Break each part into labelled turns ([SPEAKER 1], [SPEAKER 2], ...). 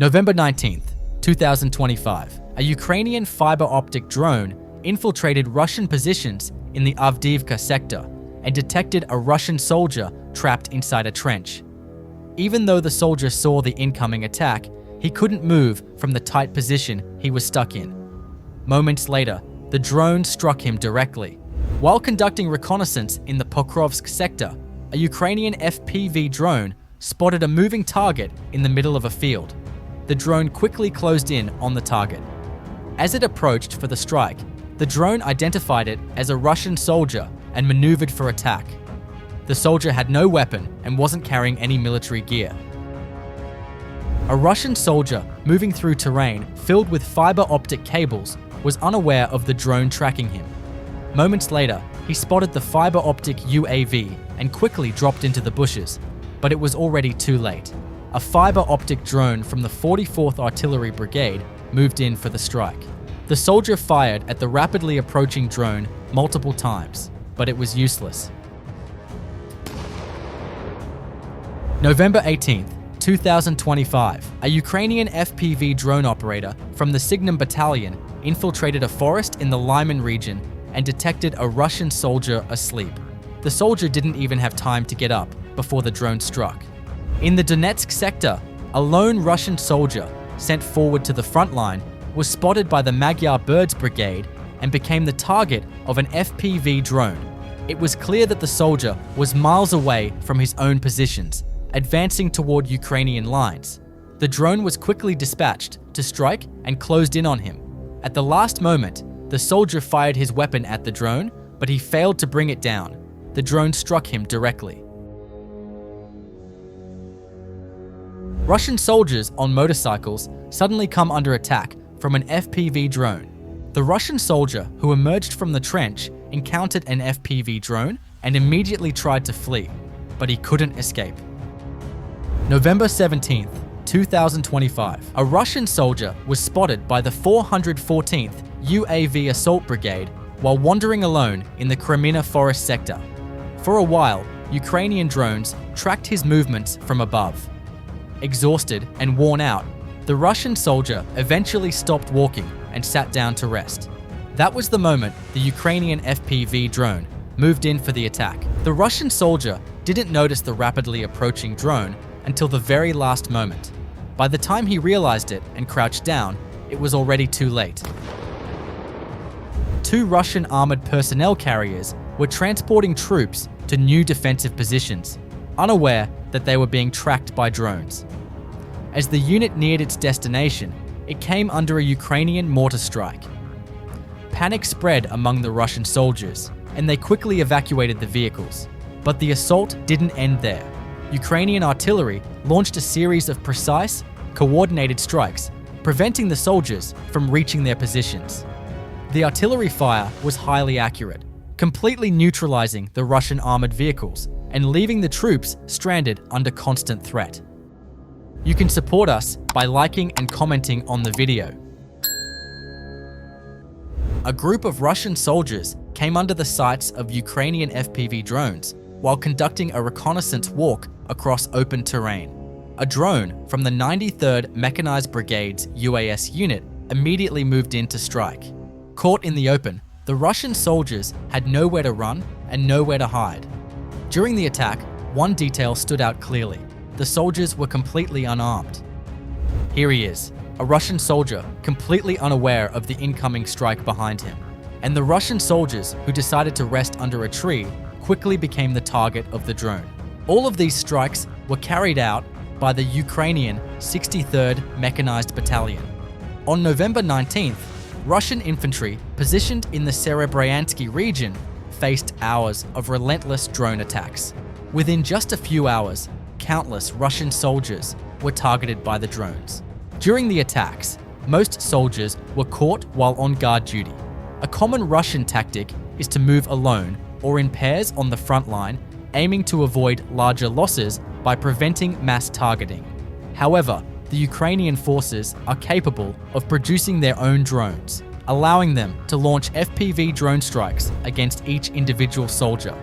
[SPEAKER 1] November 19th, 2025, a Ukrainian fiber optic drone infiltrated Russian positions in the Avdiivka sector and detected a Russian soldier trapped inside a trench. Even though the soldier saw the incoming attack, he couldn't move from the tight position he was stuck in. Moments later, the drone struck him directly. While conducting reconnaissance in the Pokrovsk sector, a Ukrainian FPV drone spotted a moving target in the middle of a field. The drone quickly closed in on the target. As it approached for the strike, the drone identified it as a Russian soldier and maneuvered for attack. The soldier had no weapon and wasn't carrying any military gear. A Russian soldier moving through terrain filled with fiber optic cables was unaware of the drone tracking him. Moments later, he spotted the fiber optic UAV and quickly dropped into the bushes, but it was already too late. A fiber optic drone from the 44th Artillery Brigade moved in for the strike. The soldier fired at the rapidly approaching drone multiple times, but it was useless. November 18th, 2025, a Ukrainian FPV drone operator from the Signum Battalion infiltrated a forest in the Lyman region and detected a Russian soldier asleep. The soldier didn't even have time to get up before the drone struck. In the Donetsk sector, a lone Russian soldier sent forward to the front line was spotted by the Magyar Birds Brigade and became the target of an FPV drone. It was clear that the soldier was miles away from his own positions, advancing toward Ukrainian lines. The drone was quickly dispatched to strike and closed in on him. At the last moment, the soldier fired his weapon at the drone, but he failed to bring it down. The drone struck him directly. Russian soldiers on motorcycles suddenly come under attack from an FPV drone. The Russian soldier who emerged from the trench encountered an FPV drone and immediately tried to flee, but he couldn't escape. November 17th, 2025, a Russian soldier was spotted by the 414th UAV Assault Brigade while wandering alone in the Kremina forest sector. For a while, Ukrainian drones tracked his movements from above. Exhausted and worn out, the Russian soldier eventually stopped walking and sat down to rest. That was the moment the Ukrainian FPV drone moved in for the attack. The Russian soldier didn't notice the rapidly approaching drone until the very last moment. By the time he realized it and crouched down, it was already too late. Two Russian armored personnel carriers were transporting troops to new defensive positions, unaware that they were being tracked by drones. As the unit neared its destination, it came under a Ukrainian mortar strike. Panic spread among the Russian soldiers, and they quickly evacuated the vehicles. But the assault didn't end there. Ukrainian artillery launched a series of precise, coordinated strikes, preventing the soldiers from reaching their positions. The artillery fire was highly accurate, completely neutralizing the Russian armored vehicles and leaving the troops stranded under constant threat. You can support us by liking and commenting on the video. A group of Russian soldiers came under the sights of Ukrainian FPV drones while conducting a reconnaissance walk across open terrain. A drone from the 93rd Mechanized Brigade's UAS unit immediately moved in to strike. Caught in the open, the Russian soldiers had nowhere to run and nowhere to hide. During the attack, one detail stood out clearly. The soldiers were completely unarmed. Here he is, a Russian soldier completely unaware of the incoming strike behind him. And the Russian soldiers who decided to rest under a tree quickly became the target of the drone. All of these strikes were carried out by the Ukrainian 63rd Mechanized Battalion. On November 19th, Russian infantry positioned in the Serebryansky region faced hours of relentless drone attacks. Within just a few hours, countless Russian soldiers were targeted by the drones. During the attacks, most soldiers were caught while on guard duty. A common Russian tactic is to move alone or in pairs on the front line, aiming to avoid larger losses by preventing mass targeting. However, the Ukrainian forces are capable of producing their own drones, allowing them to launch FPV drone strikes against each individual soldier.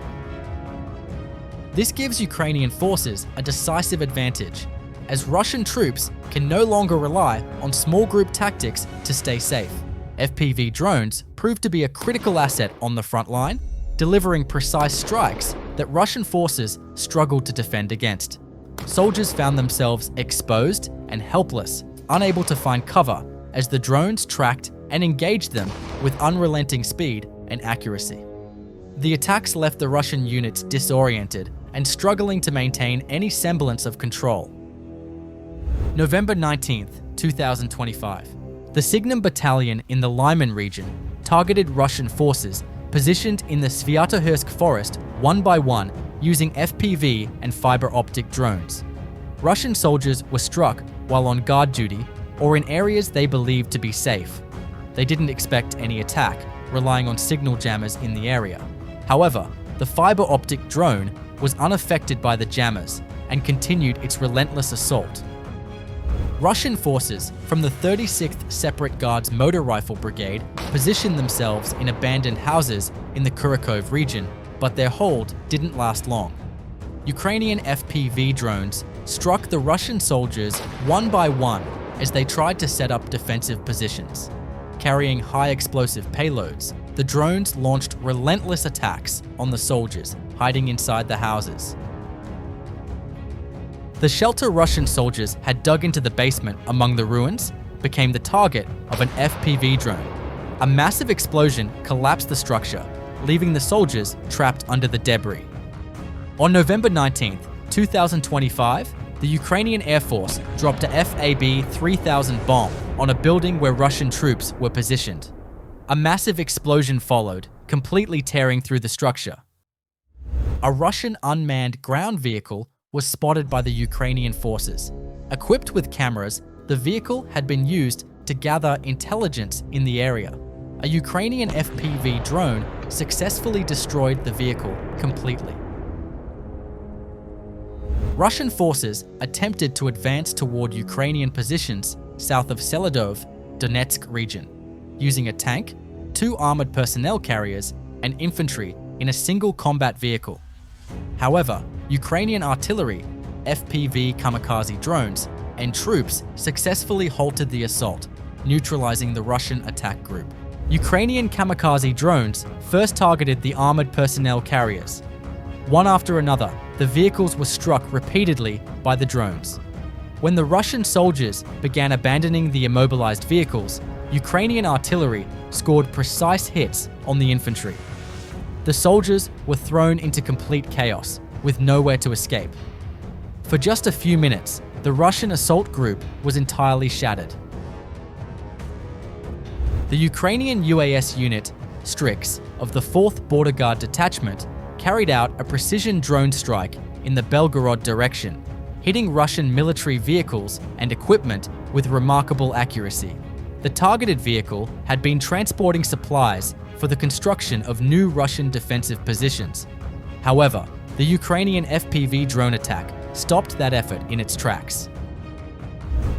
[SPEAKER 1] This gives Ukrainian forces a decisive advantage. as Russian troops can no longer rely on small group tactics to stay safe. FPV drones proved to be a critical asset on the front line, delivering precise strikes that Russian forces struggled to defend against. Soldiers found themselves exposed and helpless, unable to find cover as the drones tracked and engaged them with unrelenting speed and accuracy. The attacks left the Russian units disoriented and struggling to maintain any semblance of control. November 19th, 2025. The Signum Battalion in the Lyman region targeted Russian forces positioned in the Sviatohirsk forest one by one using FPV and fiber optic drones. Russian soldiers were struck while on guard duty or in areas they believed to be safe. They didn't expect any attack, relying on signal jammers in the area. However, the fiber optic drone was unaffected by the jammers and continued its relentless assault. Russian forces from the 36th Separate Guards Motor Rifle Brigade positioned themselves in abandoned houses in the Kurakov region, but their hold didn't last long. Ukrainian FPV drones struck the Russian soldiers one by one as they tried to set up defensive positions. Carrying high explosive payloads, the drones launched relentless attacks on the soldiers hiding inside the houses. The shelter Russian soldiers had dug into the basement among the ruins became the target of an FPV drone. A massive explosion collapsed the structure, leaving the soldiers trapped under the debris. On November 19th, 2025, the Ukrainian Air Force dropped a FAB-3000 bomb on a building where Russian troops were positioned. A massive explosion followed, completely tearing through the structure. A Russian unmanned ground vehicle was spotted by the Ukrainian forces. Equipped with cameras, the vehicle had been used to gather intelligence in the area. A Ukrainian FPV drone successfully destroyed the vehicle completely. Russian forces attempted to advance toward Ukrainian positions south of Seladov, Donetsk region, using a tank, 2 armored personnel carriers, and infantry in a single combat vehicle. However, Ukrainian artillery, FPV kamikaze drones, and troops successfully halted the assault, neutralizing the Russian attack group. Ukrainian kamikaze drones first targeted the armored personnel carriers. One after another, the vehicles were struck repeatedly by the drones. When the Russian soldiers began abandoning the immobilized vehicles, Ukrainian artillery scored precise hits on the infantry. The soldiers were thrown into complete chaos, with nowhere to escape. For just a few minutes, the Russian assault group was entirely shattered. The Ukrainian UAS unit, Strix, of the 4th Border Guard Detachment, carried out a precision drone strike in the Belgorod direction, hitting Russian military vehicles and equipment with remarkable accuracy. The targeted vehicle had been transporting supplies for the construction of new Russian defensive positions. However, the Ukrainian FPV drone attack stopped that effort in its tracks.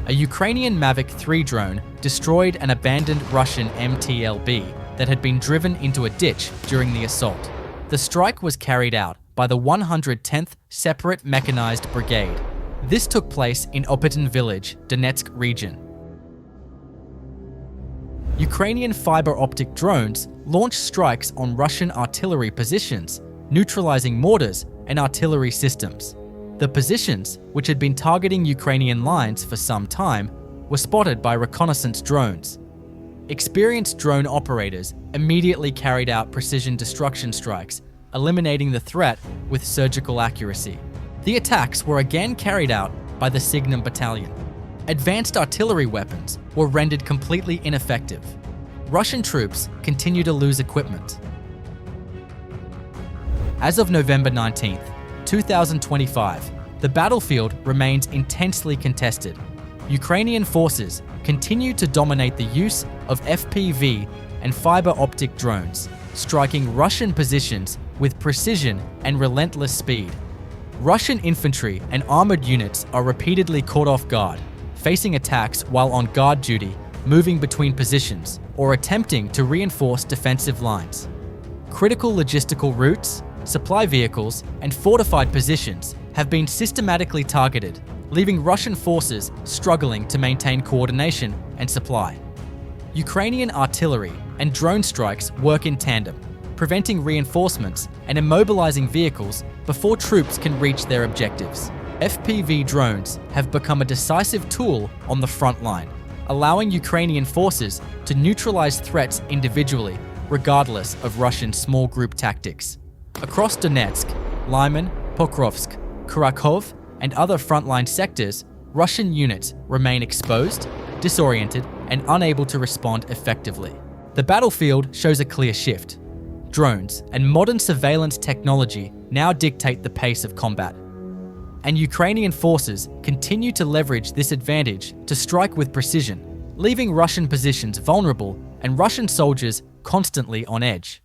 [SPEAKER 1] A Ukrainian Mavic 3 drone destroyed an abandoned Russian MTLB that had been driven into a ditch during the assault. The strike was carried out by the 110th Separate Mechanized Brigade. This took place in Opitin village, Donetsk region. Ukrainian fiber optic drones launched strikes on Russian artillery positions, neutralizing mortars and artillery systems. The positions, which had been targeting Ukrainian lines for some time, were spotted by reconnaissance drones. Experienced drone operators immediately carried out precision destruction strikes, eliminating the threat with surgical accuracy. The attacks were again carried out by the Signum Battalion. Advanced artillery weapons were rendered completely ineffective. Russian troops continue to lose equipment. As of November 19th, 2025, the battlefield remains intensely contested. Ukrainian forces continue to dominate the use of FPV and fiber optic drones, striking Russian positions with precision and relentless speed. Russian infantry and armored units are repeatedly caught off guard, facing attacks while on guard duty, moving between positions, or attempting to reinforce defensive lines. Critical logistical routes, supply vehicles, and fortified positions have been systematically targeted, leaving Russian forces struggling to maintain coordination and supply. Ukrainian artillery and drone strikes work in tandem, preventing reinforcements and immobilizing vehicles before troops can reach their objectives. FPV drones have become a decisive tool on the front line, allowing Ukrainian forces to neutralize threats individually, regardless of Russian small group tactics. Across Donetsk, Lyman, Pokrovsk, Kharkov, and other frontline sectors, Russian units remain exposed, disoriented, and unable to respond effectively. The battlefield shows a clear shift. Drones and modern surveillance technology now dictate the pace of combat. And Ukrainian forces continue to leverage this advantage to strike with precision, leaving Russian positions vulnerable and Russian soldiers constantly on edge.